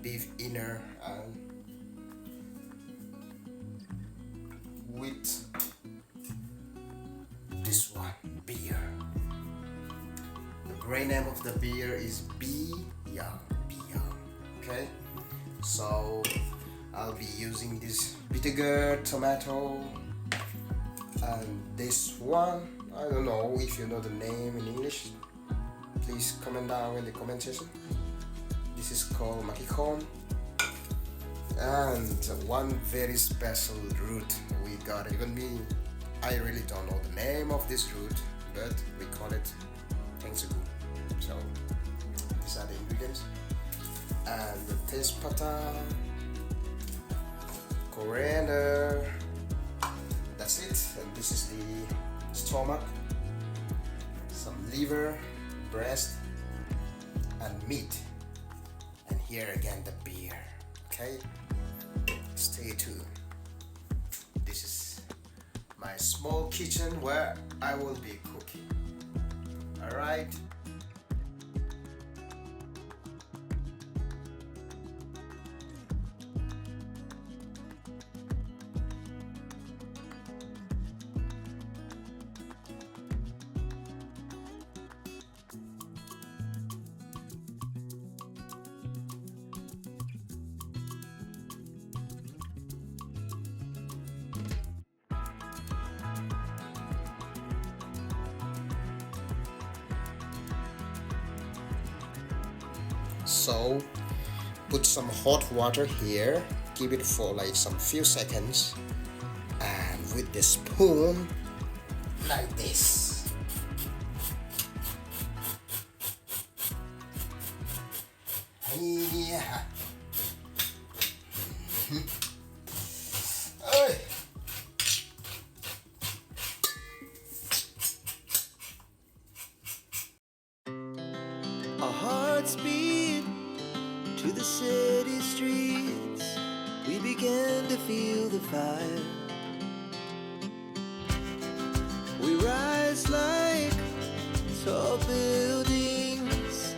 beef inner and with this one beer. The brand name of the beer is Beer. Okay, so I'll be using this vinegar, tomato, and this one. I don't know if you know the name in English. Please comment down in the comment section. This is called makikon, and one very special root we got. Even me, I really don't know the name of this root, but we call it tengsugu. So these are the ingredients, and the tespata, coriander. That's it. And this is the stomach, some liver, breast, and meat. And here again the beer. Okay, stay tuned. This is my small kitchen where I will be cooking. All right. So put some hot water here, keep it for like some few seconds, and with the spoon like this. Yeah. Ay. Our hearts beat to the city streets. We began to feel the fire. We rise like tall buildings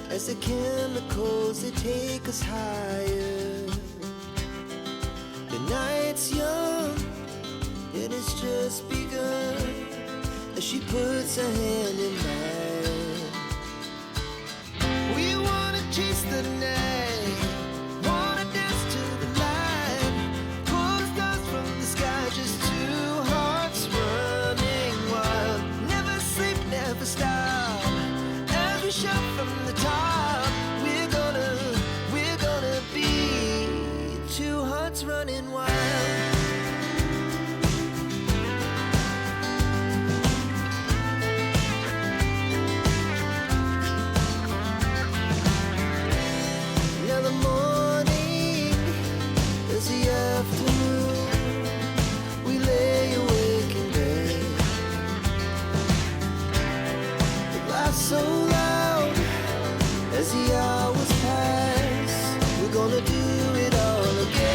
as the chemicals they take us higher. The night's young and it's just begun as she puts her hand in mine. We wanna chase the night, wanna dance to the light, pull the stars from the sky, just two hearts running wild. Never sleep, never stop, as we shout from the top. We're gonna be two hearts running wild. Now the morning is the afternoon. We lay awake in bed. The laughs so loud as the hours pass. We're gonna do it all again.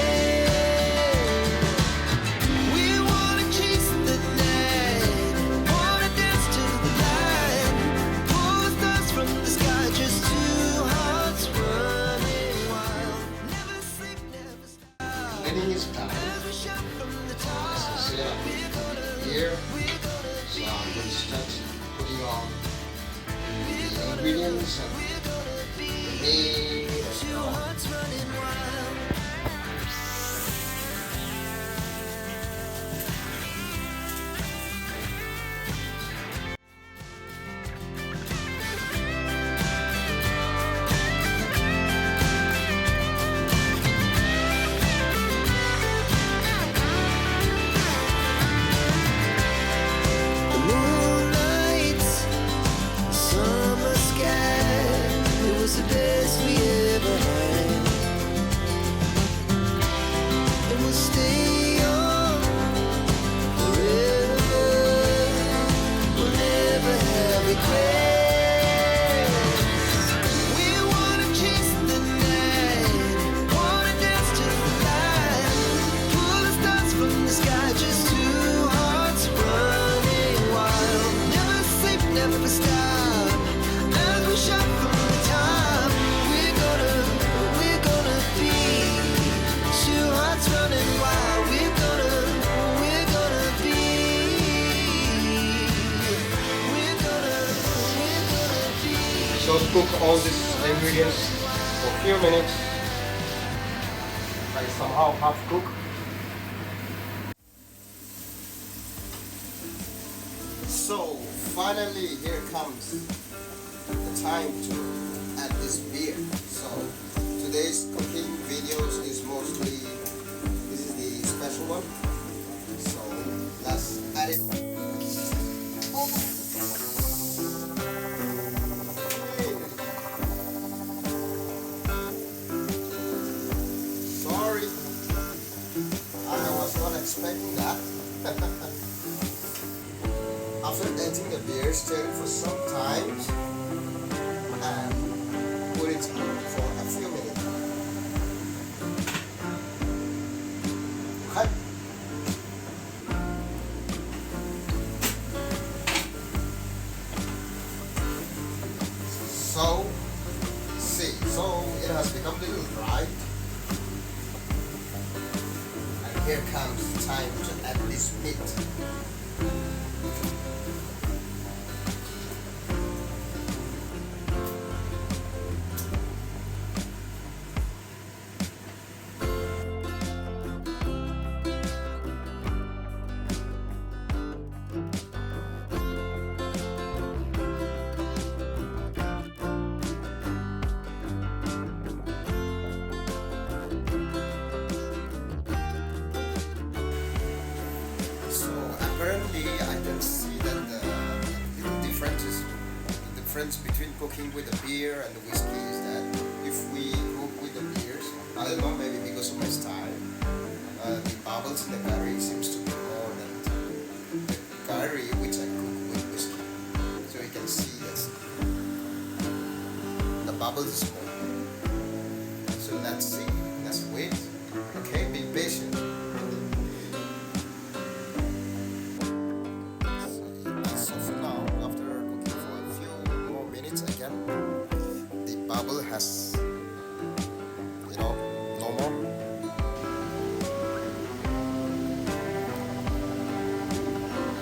We wanna chase the night, wanna dance to the light, pull the stars from the sky, just two hearts running wild. Never sleep, never stop. Cleaning is done. As we shout from the top, This is it. we're gonna Here, be, so I'm going to start putting on the ingredients and we're gonna be the meat two and all. hearts running wild. The moonlight, summer sky, it was the best we all these ingredients for a few minutes. I somehow half cook. So finally here comes the time to add this beer. So today's cooking videos is mostly, this is the special one. So let's add it. Sorry, I was not expecting that. After adding the beer, stir it for some time and put it for a few minutes. Okay. So it has become a little dry. And here comes the time to add this meat. Apparently, I can see that the difference between cooking with the beer and the whiskey is that if we cook with the beers, I don't know, maybe because of my style, the bubbles in the curry seems to be more than the curry which I cook with whiskey. So you can see that the bubbles is more. So let's see, let's wait. Okay, be patient. The bubble has, no more.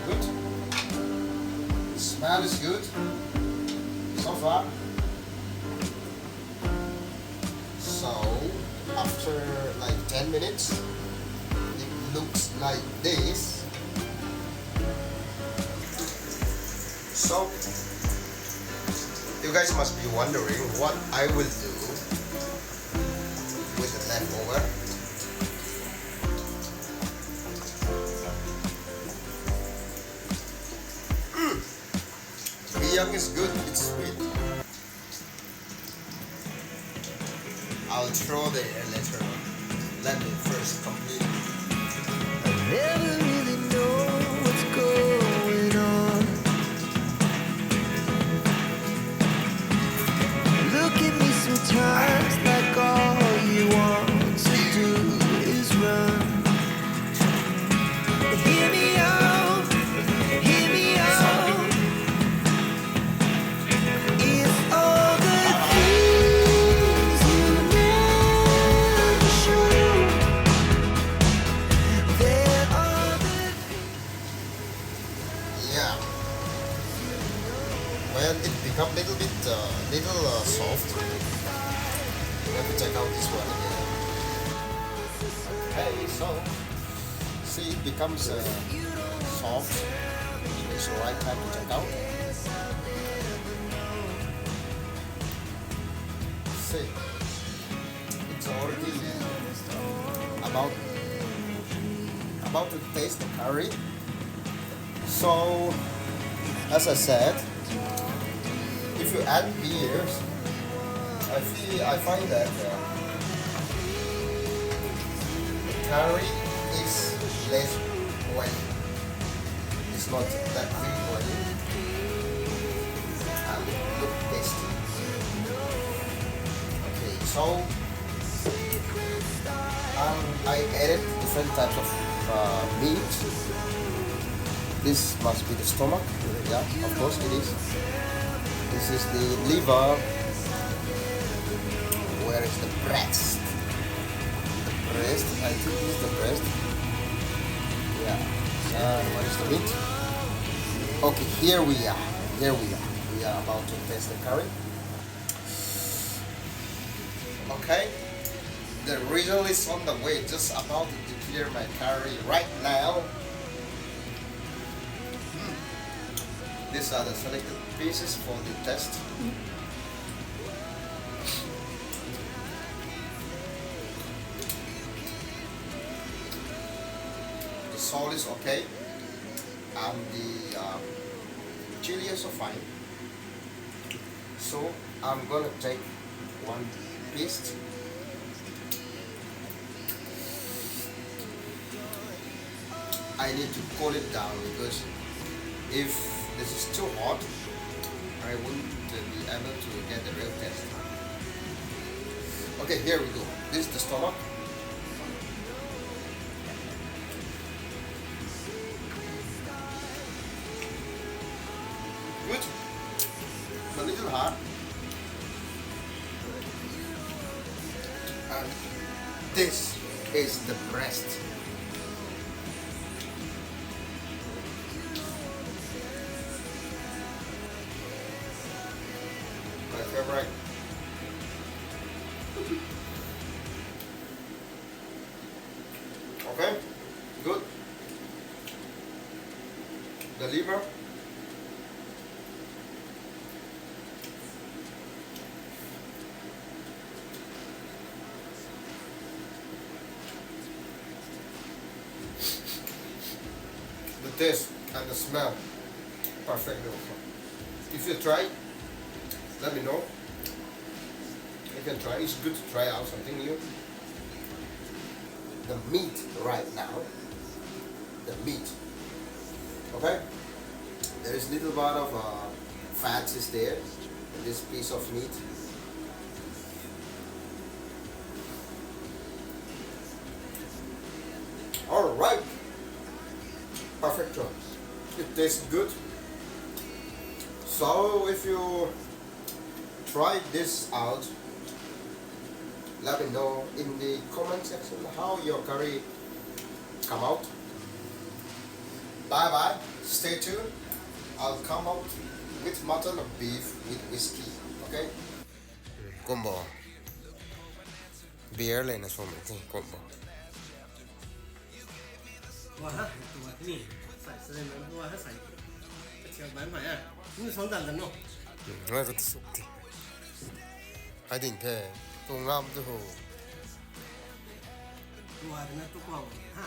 Good. The smell is good so far. So after like 10 minutes, it looks like this. So you guys must be wondering what I will do with the leftover. Biyang is good, it's sweet. I'll throw there later on. Let me first complete. I never really know what's going on. Look at me sometimes like all you want to do is run. Hear me out, hear me out. It's all the things you never show. There are the Yeah. When it become little bit soft, let me check out this one again. Okay, so see it becomes soft. It's the right time to check out. See, it's already about to taste the curry. So, as I said, if you add beers, I find that the curry is less oily. It's not that really oily and look tasty. Okay, so I added different types of meat. This must be the stomach. Yeah, of course it is. This is the liver. Where is the breast? The breast, I think this is the breast. Yeah. What is the meat? Okay, here we are. We are about to taste the curry. Okay, the result is on the way. Just about to clear my curry right now. These are the selected pieces for the test. The salt is okay, and the chili is so fine. So I'm gonna take one piece. I need to cool it down because if this is too hot, I wouldn't be able to get the real taste. Okay, here we go. This is the stomach. Good. A little hard. And this is the breast. My favorite. Okay, good. The liver. The taste and the smell, perfect also. If you try, let me know. You can try. It's good to try out something new. The meat right now. The meat. Okay. There is little bit of fats is there in this piece of meat. All right. Perfect job. It tastes good. So if you try this out, let me know in the comment section how your curry come out. Bye bye. Stay tuned. I'll come out with mutton or beef with whiskey. Okay? Combo. Beer เลยนะชมที่ combo. 哇哈，ตัวนี่ใส่เส้นนั้นเพราะว่าถ้าใส่กระเทียมใบใหม่อ่ะนี่สองต่างกันเนาะ น่าจะสุกทีให้ดิ่งแท้ตัวงามตัวโห ตัวนั้นตัวกว้างฮะ